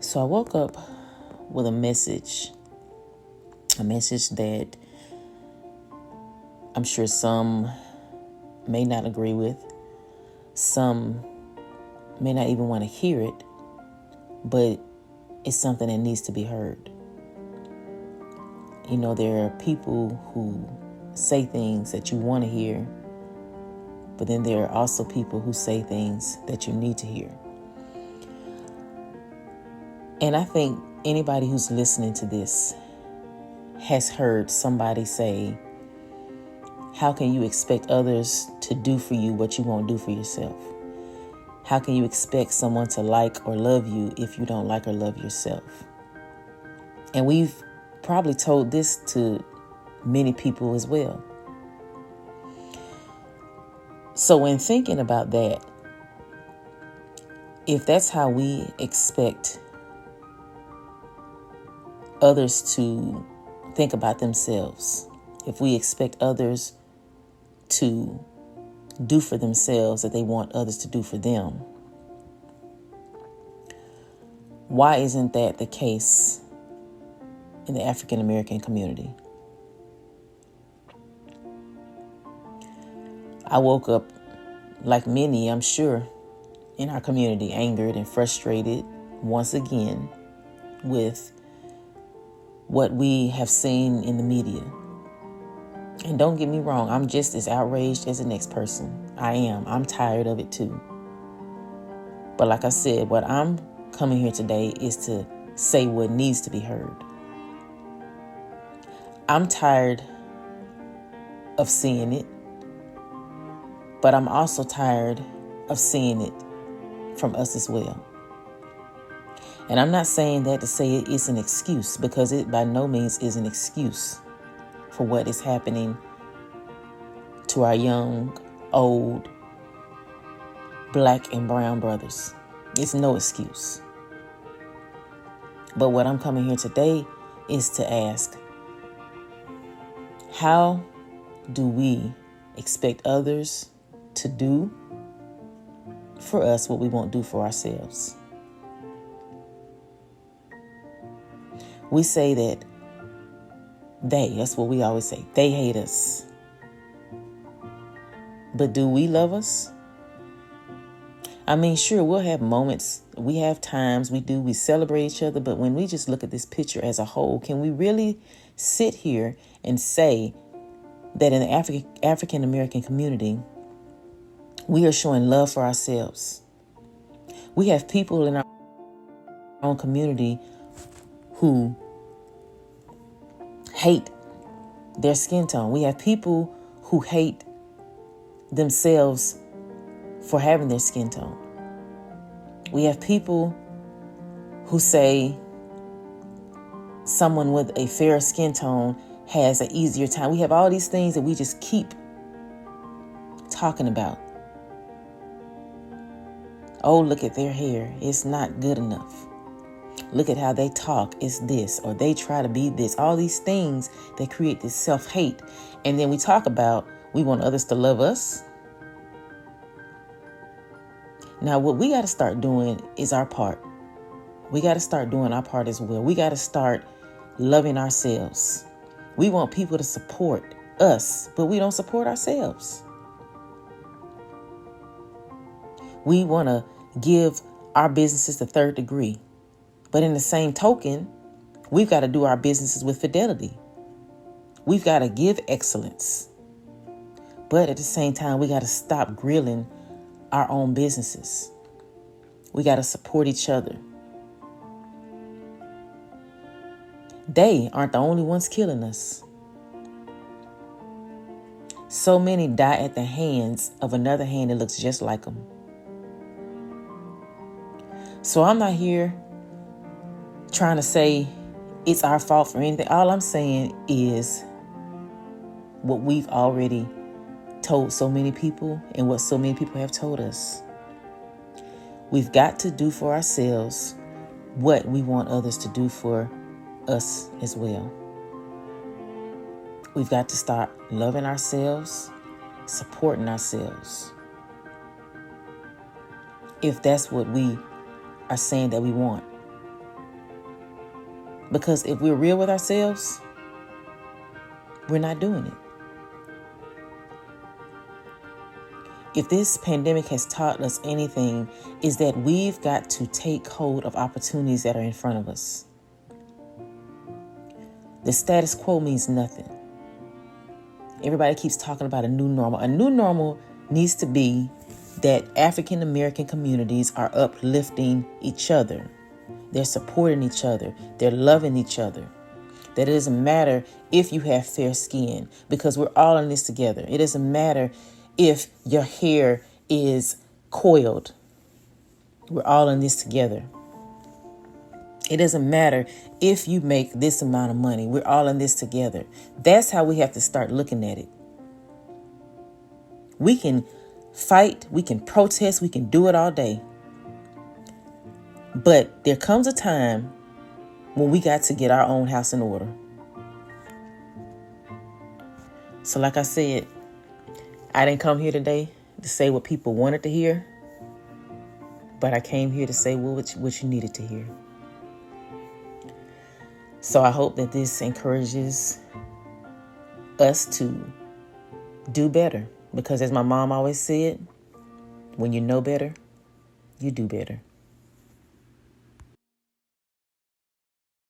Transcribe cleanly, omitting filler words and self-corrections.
So I woke up with a message that I'm sure some may not agree with, some may not even want to hear it, but it's something that needs to be heard. You know, there are people who say things that you want to hear, but then there are also people who say things that you need to hear. And I think anybody who's listening to this has heard somebody say, how can you expect others to do for you what you won't do for yourself? How can you expect someone to like or love you if you don't like or love yourself? And we've probably told this to many people as well. So when thinking about that, if that's how we expect others to think about themselves, if we expect others to do for themselves that they want others to do for them, why isn't that the case in the African American community? I woke up, like many, I'm sure, in our community, angered and frustrated once again with what we have seen in the media. And don't get me wrong, I'm just as outraged as the next person. I am. I'm tired of it too. But like I said, what I'm coming here today is to say what needs to be heard. I'm tired of seeing it, but I'm also tired of seeing it from us as well. And I'm not saying that to say it is an excuse, because it by no means is an excuse for what is happening to our young, old, black and brown brothers. It's no excuse. But what I'm coming here today is to ask, how do we expect others to do for us what we won't do for ourselves? We say that that's what we always say, they hate us. But do we love us? I mean, sure, we'll have moments, we have times, we celebrate each other, but when we just look at this picture as a whole, can we really sit here and say that in the African American community, we are showing love for ourselves? We have people in our own community who hate their skin tone. We have people who hate themselves for having their skin tone. We have people who say someone with a fair skin tone has an easier time. We have all these things that we just keep talking about. Oh, look at their hair. It's not good enough. Look at how they talk. It's this, or they try to be this. All these things that create this self-hate. And then we talk about we want others to love us. Now, what we got to start doing is our part. We got to start doing our part as well. We got to start loving ourselves. We want people to support us, but we don't support ourselves. We want to give our businesses the third degree. But in the same token, we've got to do our businesses with fidelity. We've got to give excellence. But at the same time, we got to stop grilling our own businesses. We got to support each other. They aren't the only ones killing us. So many die at the hands of another hand that looks just like them. So I'm not here trying to say it's our fault for anything. All I'm saying is what we've already told so many people and what so many people have told us. We've got to do for ourselves what we want others to do for us as well. We've got to start loving ourselves, supporting ourselves. If that's what we are saying that we want. Because if we're real with ourselves, we're not doing it. If this pandemic has taught us anything, is that we've got to take hold of opportunities that are in front of us. The status quo means nothing. Everybody keeps talking about a new normal. A new normal needs to be that African American communities are uplifting each other. They're supporting each other. They're loving each other. That it doesn't matter if you have fair skin, because we're all in this together. It doesn't matter if your hair is coiled. We're all in this together. It doesn't matter if you make this amount of money. We're all in this together. That's how we have to start looking at it. We can fight, we can protest, we can do it all day. But there comes a time when we got to get our own house in order. So like I said, I didn't come here today to say what people wanted to hear, but I came here to say what you needed to hear. So I hope that this encourages us to do better, because as my mom always said, when you know better, you do better.